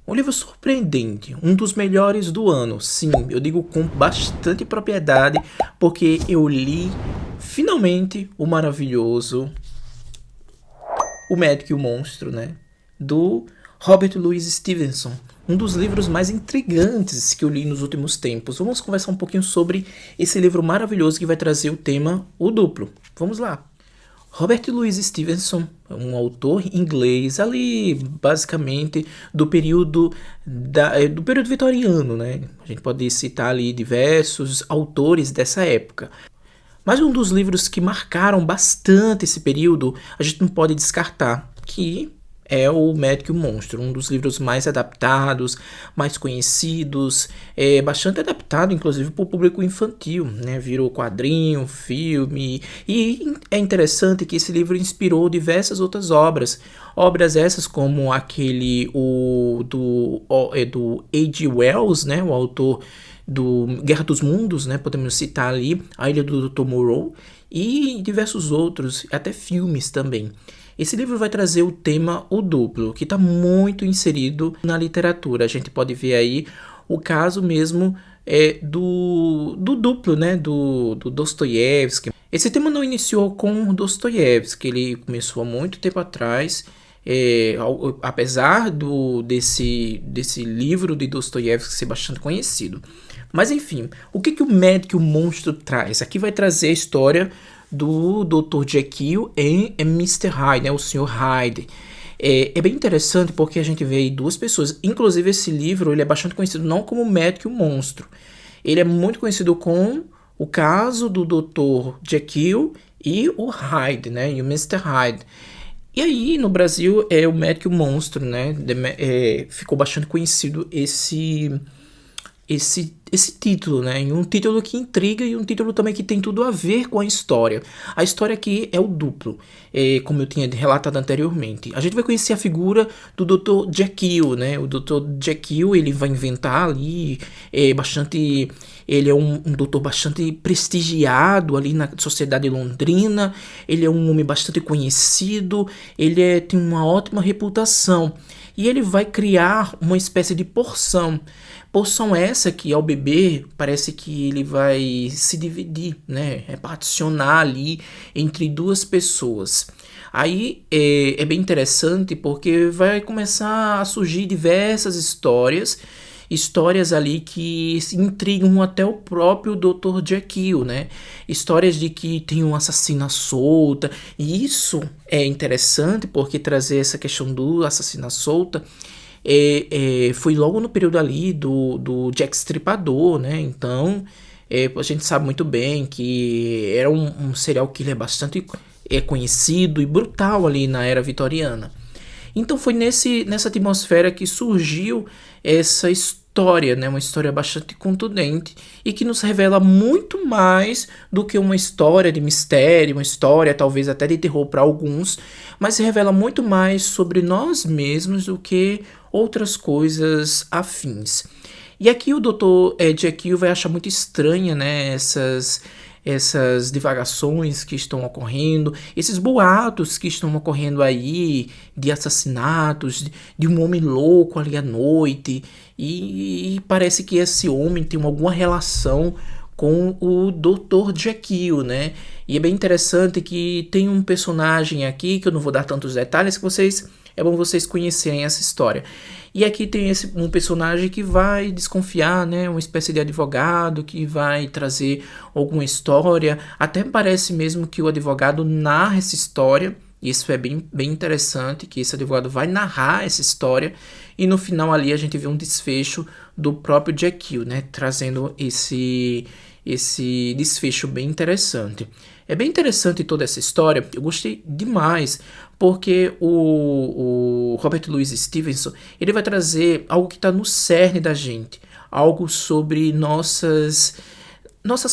Um livro surpreendente, um dos melhores do ano. Sim, eu digo com bastante propriedade, porque eu li finalmente o maravilhoso O Médico e o Monstro, né? Do Robert Louis Stevenson. Um dos livros mais intrigantes que eu li nos últimos tempos. Vamos conversar um pouquinho sobre esse livro maravilhoso que vai trazer o tema O Duplo. Vamos lá. Robert Louis Stevenson é um autor inglês ali, basicamente, do período vitoriano, né? A gente pode citar ali diversos autores dessa época. Mas um dos livros que marcaram bastante esse período, a gente não pode descartar, que é O Médico e o Monstro, um dos livros mais adaptados, mais conhecidos, é bastante adaptado, inclusive, para o público infantil, né? Virou quadrinho, filme, e é interessante que esse livro inspirou diversas outras obras. Obras essas como aquele do H.G. Wells, né? O autor do Guerra dos Mundos, né? Podemos citar ali A Ilha do Dr. Moreau e diversos outros, até filmes também. Esse livro vai trazer o tema O Duplo, que está muito inserido na literatura. A gente pode ver aí o caso mesmo do duplo, né? Do Dostoiévski. Esse tema não iniciou com Dostoiévski, ele começou há muito tempo atrás. Apesar desse livro de Dostoiévski ser bastante conhecido. Mas enfim, o que o Médico e o Monstro traz? Aqui vai trazer a história do Dr. Jekyll e Mr. Hyde, né, o Sr. Hyde. É bem interessante porque a gente vê aí duas pessoas. Inclusive esse livro ele é bastante conhecido não como o Médico e o Monstro. Ele é muito conhecido com o caso do Dr. Jekyll e o Hyde, né, e o Mr. Hyde. E aí, no Brasil, o Médico e o Monstro, né? Ficou bastante conhecido esse título, né? E um título que intriga e um título também que tem tudo a ver com a história. A história aqui é o duplo, como eu tinha relatado anteriormente. A gente vai conhecer a figura do Dr. Jekyll, né? O Dr. Jekyll, ele vai inventar ali bastante... Ele é um doutor bastante prestigiado ali na sociedade londrina. Ele é um homem bastante conhecido. Tem uma ótima reputação. E ele vai criar uma espécie de porção. Porção essa que ao beber parece que ele vai se dividir, né? Particionar ali entre duas pessoas. Aí é bem interessante porque vai começar a surgir diversas histórias ali que se intrigam até o próprio Dr. Jekyll, né? Histórias de que tem um assassino solta, e isso é interessante porque trazer essa questão do assassino solta foi logo no período ali do Jack Stripador, né? Então, a gente sabe muito bem que era um serial killer bastante conhecido e brutal ali na era vitoriana. Então foi nessa atmosfera que surgiu essa história, né? Uma história bastante contundente e que nos revela muito mais do que uma história de mistério, uma história talvez até de terror para alguns, mas revela muito mais sobre nós mesmos do que outras coisas afins. E aqui o Dr. Jekyll vai achar muito estranha, né, essas divagações que estão ocorrendo, esses boatos que estão ocorrendo aí de assassinatos, de um homem louco ali à noite, e parece que esse homem tem alguma relação com o Dr. Jekyll, né? E é bem interessante que tem um personagem aqui, que eu não vou dar tantos detalhes, é bom vocês conhecerem essa história. E aqui tem um personagem que vai desconfiar, né? Uma espécie de advogado que vai trazer alguma história. Até parece mesmo que o advogado narra essa história. Isso é bem interessante, que esse advogado vai narrar essa história. E no final ali a gente vê um desfecho do próprio Jekyll, né? Trazendo esse desfecho bem interessante. É bem interessante toda essa história, eu gostei demais, porque o Robert Louis Stevenson, ele vai trazer algo que está no cerne da gente, algo sobre nossas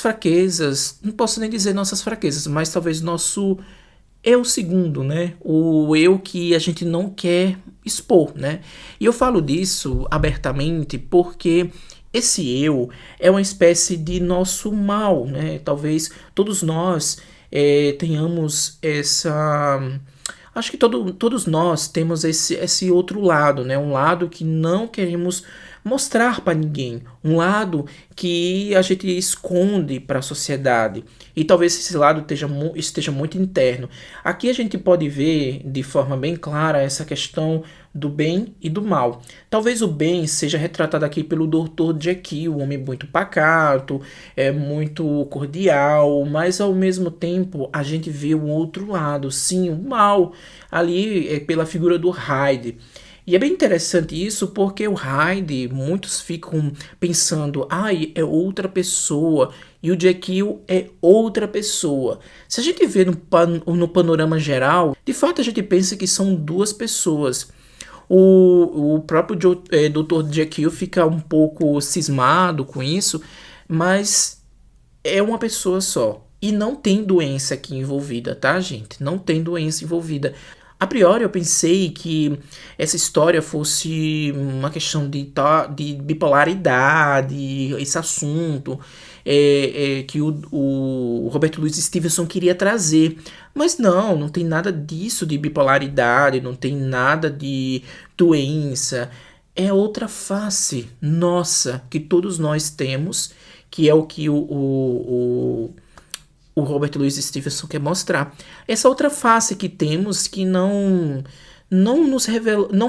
fraquezas, não posso nem dizer nossas fraquezas, mas talvez nosso eu segundo, né? O eu que a gente não quer expor, né? E eu falo disso abertamente porque esse eu é uma espécie de nosso mal, né? Talvez todos nós tenhamos Acho que todos nós temos esse outro lado, né? Um lado que não queremos mostrar para ninguém, um lado que a gente esconde para a sociedade. E talvez esse lado esteja muito interno. Aqui a gente pode ver de forma bem clara essa questão do bem e do mal. Talvez o bem seja retratado aqui pelo Dr. Jekyll, um homem muito pacato, muito cordial, mas ao mesmo tempo a gente vê o outro lado, sim, o mal, ali pela figura do Hyde. E é bem interessante isso porque o Hyde, muitos ficam pensando, ai, é outra pessoa, e o Jekyll é outra pessoa. Se a gente vê no panorama geral, de fato a gente pensa que são duas pessoas. O próprio Dr. Jekyll fica um pouco cismado com isso, mas é uma pessoa só. E não tem doença aqui envolvida, tá, gente? Não tem doença envolvida. A priori eu pensei que essa história fosse uma questão de bipolaridade, esse assunto que o Robert Louis Stevenson queria trazer. Mas não tem nada disso de bipolaridade, não tem nada de doença. É outra face nossa que todos nós temos, que é o que o Robert Louis Stevenson quer mostrar. Essa outra face que temos que não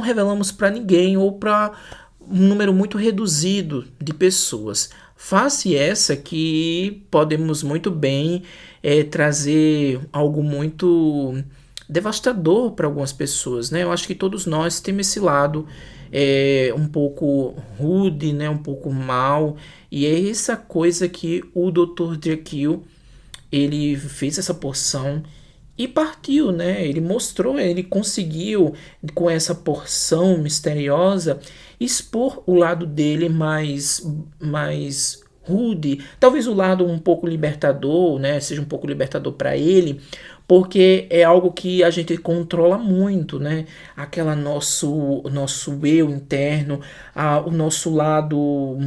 revelamos para ninguém ou para um número muito reduzido de pessoas. Face essa que podemos muito bem trazer algo muito devastador para algumas pessoas, né? Eu acho que todos nós temos esse lado um pouco rude, né? Um pouco mal, e é essa coisa que o Dr. Jekyll ele fez essa porção e partiu, né? Ele mostrou, ele conseguiu, com essa porção misteriosa, expor o lado dele mais rude, talvez o lado um pouco libertador, né? Seja um pouco libertador para ele, porque é algo que a gente controla muito, né? Aquela nosso eu interno, o nosso lado,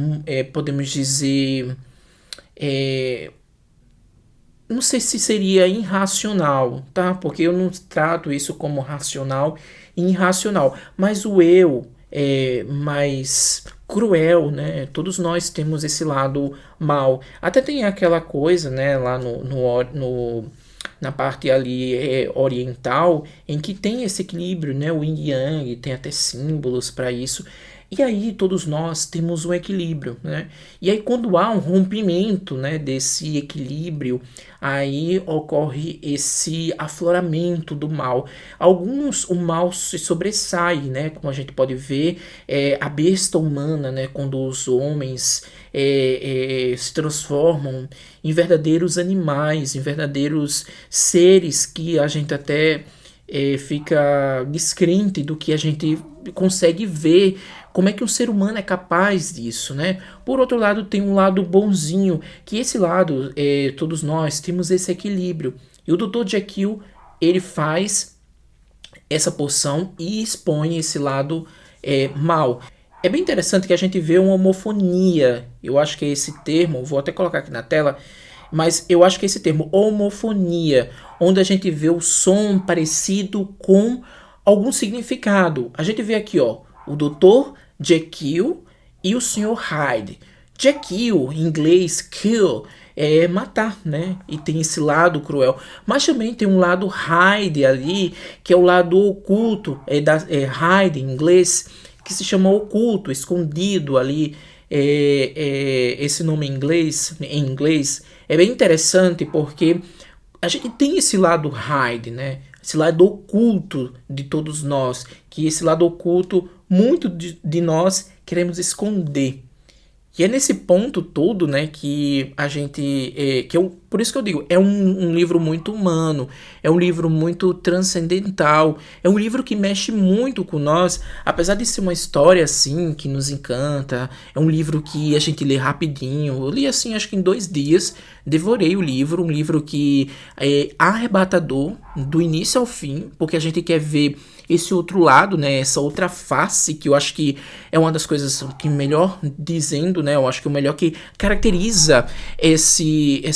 podemos dizer, não sei se seria irracional, tá? Porque eu não trato isso como racional e irracional, mas o eu é mais cruel, né? Todos nós temos esse lado mal. Até tem aquela coisa, né, lá na parte ali oriental, em que tem esse equilíbrio, né? O yin e yang, tem até símbolos para isso. E aí todos nós temos um equilíbrio, né? E aí quando há um rompimento, né, desse equilíbrio, aí ocorre esse afloramento do mal. Alguns o mal se sobressai, né? Como a gente pode ver, a besta humana, né? Quando os homens se transformam em verdadeiros animais, em verdadeiros seres que a gente até fica descrente do que a gente consegue ver. Como é que um ser humano é capaz disso, né? Por outro lado, tem um lado bonzinho, que esse lado, todos nós temos esse equilíbrio. E o Dr. Jekyll, ele faz essa porção e expõe esse lado mal. É bem interessante que a gente vê uma homofonia. Eu acho que é esse termo, vou até colocar aqui na tela, mas eu acho que é esse termo, homofonia, onde a gente vê o som parecido com algum significado. A gente vê aqui, ó, o Dr. Jekyll e o Sr. Hyde. Jekyll, em inglês, kill, é matar, né? E tem esse lado cruel. Mas também tem um lado Hyde ali, que é o lado oculto, Hyde em inglês, que se chama oculto, escondido ali. Esse nome em inglês é bem interessante porque a gente tem esse lado Hyde, né? Esse lado oculto de todos nós, que esse lado oculto, muito de nós queremos esconder. E é nesse ponto todo, né, que a gente, por isso que eu digo, é um livro muito humano, é um livro muito transcendental, é um livro que mexe muito com nós, apesar de ser uma história, assim, que nos encanta, é um livro que a gente lê rapidinho, eu li, assim, acho que em 2 dias, devorei o livro, um livro que é arrebatador, do início ao fim, porque a gente quer ver esse outro lado, né, essa outra face, que eu acho que é uma das coisas que melhor dizendo, né, eu acho que o melhor que caracteriza essa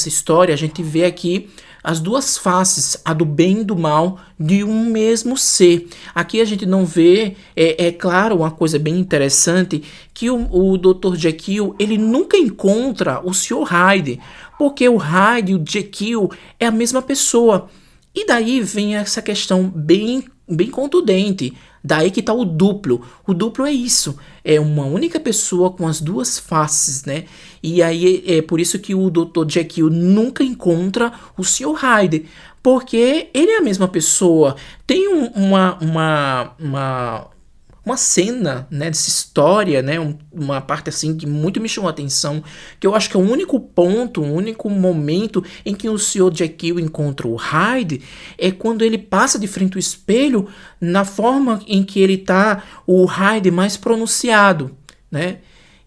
história, a gente vê aqui as duas faces, a do bem e do mal, de um mesmo ser. Aqui a gente não vê, é claro, uma coisa bem interessante, que o Dr. Jekyll, ele nunca encontra o Sr. Hyde, porque o Hyde e o Jekyll é a mesma pessoa. E daí vem essa questão bem contundente. Daí que tá o duplo. O duplo é isso. É uma única pessoa com as duas faces, né? E aí é por isso que o Dr. Jekyll nunca encontra o Sr. Hyde. Porque ele é a mesma pessoa. Tem uma cena, né, dessa história, né, uma parte assim que muito me chamou a atenção, que eu acho que é o único ponto, o único momento em que o Sr. Jekyll encontra o Hyde é quando ele passa de frente ao espelho, na forma em que ele tá, o Hyde mais pronunciado, né?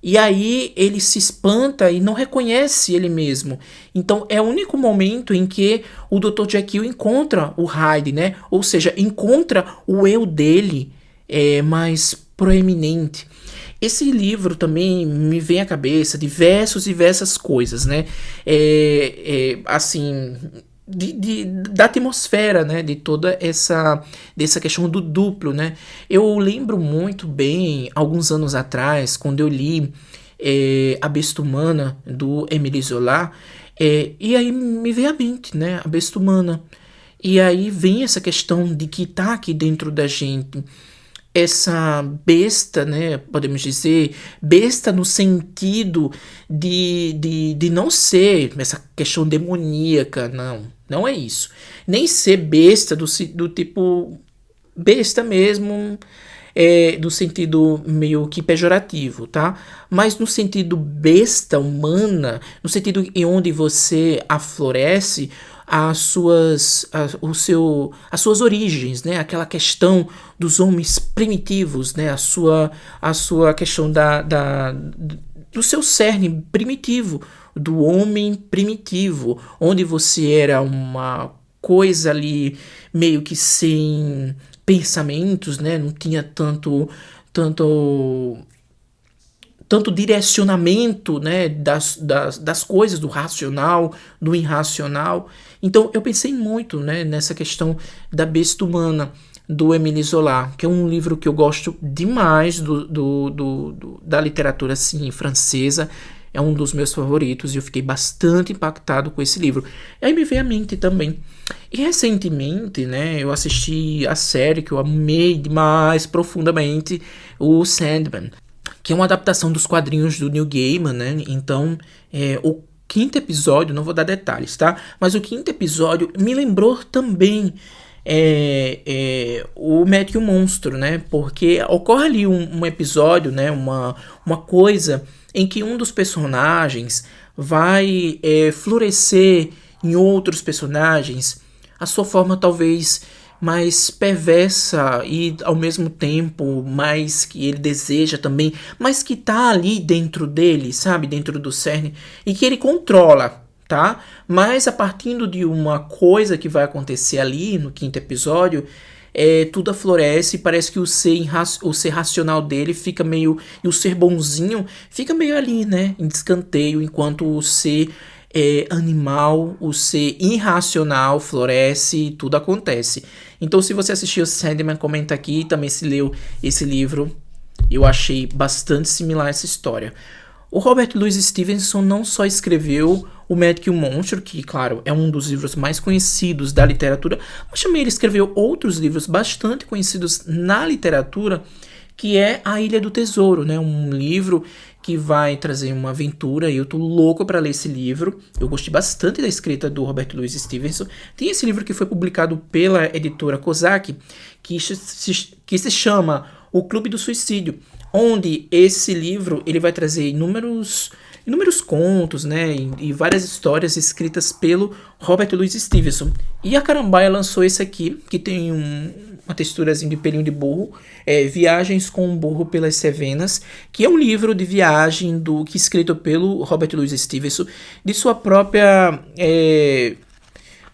E aí ele se espanta e não reconhece ele mesmo. Então é o único momento em que o Dr. Jekyll encontra o Hyde, né? Ou seja, encontra o eu dele mais proeminente. Esse livro também me vem à cabeça diversas coisas, né? Assim, da atmosfera, né? De toda dessa questão do duplo, né? Eu lembro muito bem, alguns anos atrás, quando eu li A Besta Humana, do Émile Zola, e aí me veio à mente, né? A Besta Humana. E aí vem essa questão de que tá aqui dentro da gente essa besta, né, podemos dizer, besta no sentido de não ser essa questão demoníaca, não é isso. Nem ser besta do tipo besta mesmo, do sentido meio que pejorativo, tá? Mas no sentido besta humana, no sentido em onde você aflorece as suas origens, né? Aquela questão dos homens primitivos, né? A sua questão do seu cerne primitivo, do homem primitivo, onde você era uma coisa ali meio que sem pensamentos, né? Não tinha tanto direcionamento, né, das coisas, do racional, do irracional. Então eu pensei muito, né, nessa questão da Besta Humana, do Émile Zola, que é um livro que eu gosto demais da literatura assim, francesa. É um dos meus favoritos e eu fiquei bastante impactado com esse livro. E aí me veio à mente também. E recentemente, né, eu assisti a série que eu amei demais, profundamente, o Sandman, que é uma adaptação dos quadrinhos do Neil Gaiman, né? Então, o quinto episódio, não vou dar detalhes, tá? Mas o quinto episódio me lembrou também o Médico e o Monstro, né? Porque ocorre ali um episódio, né? Uma coisa em que um dos personagens vai florescer em outros personagens a sua forma talvez mais perversa e ao mesmo tempo mais que ele deseja também, mas que tá ali dentro dele, sabe, dentro do cerne e que ele controla, tá? Mas a partir de uma coisa que vai acontecer ali no quinto episódio, tudo aflorece e parece que o ser racional dele fica meio, e o ser bonzinho fica meio ali, né, em descanteio, enquanto o ser animal, o ser irracional floresce e tudo acontece. Então, se você assistiu Sandman, comenta aqui. Também se leu esse livro, eu achei bastante similar essa história. O Robert Louis Stevenson não só escreveu O Médico e o Monstro, que, claro, é um dos livros mais conhecidos da literatura, mas também ele escreveu outros livros bastante conhecidos na literatura, que é A Ilha do Tesouro, né? Um livro que vai trazer uma aventura e eu tô louco para ler esse livro. Eu gostei bastante da escrita do Robert Louis Stevenson. Tem esse livro que foi publicado pela editora Kozak, que se chama O Clube do Suicídio, onde esse livro ele vai trazer inúmeros contos, né, e várias histórias escritas pelo Robert Louis Stevenson. E a Carambaia lançou esse aqui, que tem uma texturazinha de pelinho de burro, Viagens com um Burro pelas Cevenas, que é um livro de viagem que escrito pelo Robert Louis Stevenson, de sua própria,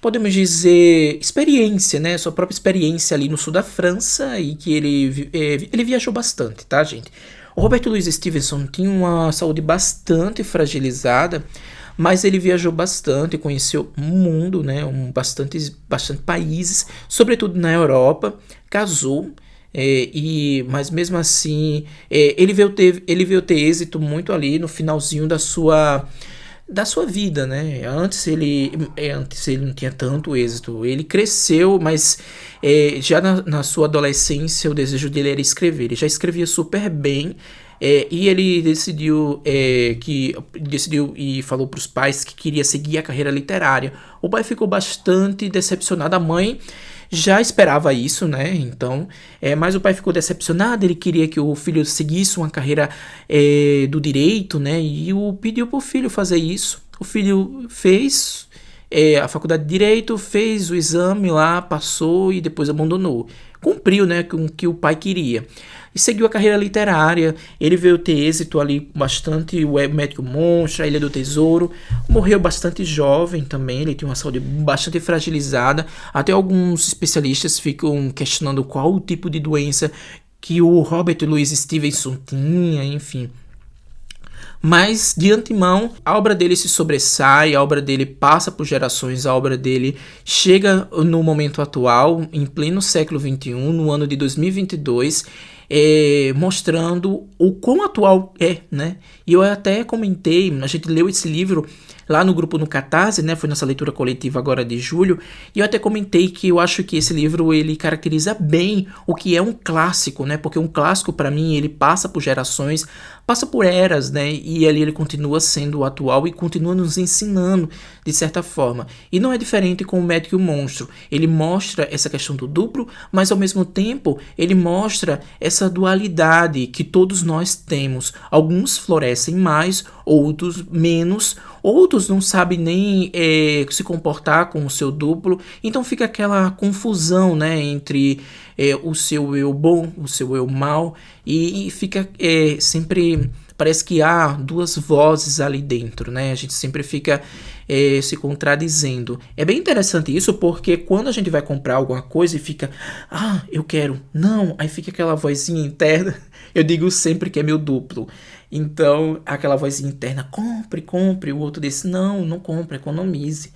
podemos dizer, experiência, né, sua própria experiência ali no sul da França, e que ele viajou bastante, tá, gente? O Robert Louis Stevenson tinha uma saúde bastante fragilizada, mas ele viajou bastante, conheceu o mundo, né, bastante países, sobretudo na Europa, casou, mas mesmo assim ele veio ter êxito muito ali no finalzinho da sua vida, né? Antes ele não tinha tanto êxito. Ele cresceu, mas já na sua adolescência o desejo dele era escrever. Ele já escrevia super bem. E ele decidiu e falou para os pais que queria seguir a carreira literária. O pai ficou bastante decepcionado. A mãe já esperava isso, né? Então, mas o pai ficou decepcionado. Ele queria que o filho seguisse uma carreira do direito, né? E pediu para o filho fazer isso. O filho fez a faculdade de direito, fez o exame lá, passou e depois abandonou. Cumpriu, né, com o que o pai queria. E seguiu a carreira literária. Ele veio ter êxito ali bastante. O Médico Monstro, A Ilha do Tesouro. Morreu bastante jovem também. Ele tinha uma saúde bastante fragilizada. Até alguns especialistas ficam questionando qual o tipo de doença que o Robert Louis Stevenson tinha, enfim. Mas, de antemão, a obra dele se sobressai, a obra dele passa por gerações, a obra dele chega no momento atual, em pleno século XXI, no ano de 2022, mostrando o quão atual é, né? E eu até comentei, a gente leu esse livro lá no grupo no Catarse, né? Foi nossa leitura coletiva agora de julho, e eu até comentei que eu acho que esse livro ele caracteriza bem o que é um clássico, né? Porque um clássico para mim ele passa por gerações, passa por eras, né? E ali ele continua sendo atual e continua nos ensinando de certa forma. E não é diferente com o Médico e o Monstro. Ele mostra essa questão do duplo, mas ao mesmo tempo ele mostra essa dualidade que todos nós temos. Alguns florescem mais, outros menos, outros não sabem nem se comportar com o seu duplo, então fica aquela confusão, né, entre o seu eu bom, o seu eu mal, e fica sempre, parece que há duas vozes ali dentro, né, a gente sempre fica se contradizendo. É bem interessante isso, porque quando a gente vai comprar alguma coisa e fica, eu quero, não, aí fica aquela vozinha interna, eu digo sempre que é meu duplo. Então, aquela vozinha interna, compre, compre, o outro disse, não compre, economize.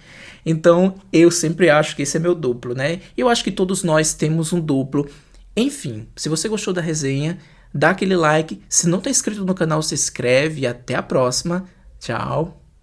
Então, eu sempre acho que esse é meu duplo, né? Eu acho que todos nós temos um duplo. Enfim, se você gostou da resenha, dá aquele like. Se não está inscrito no canal, se inscreve e até a próxima. Tchau!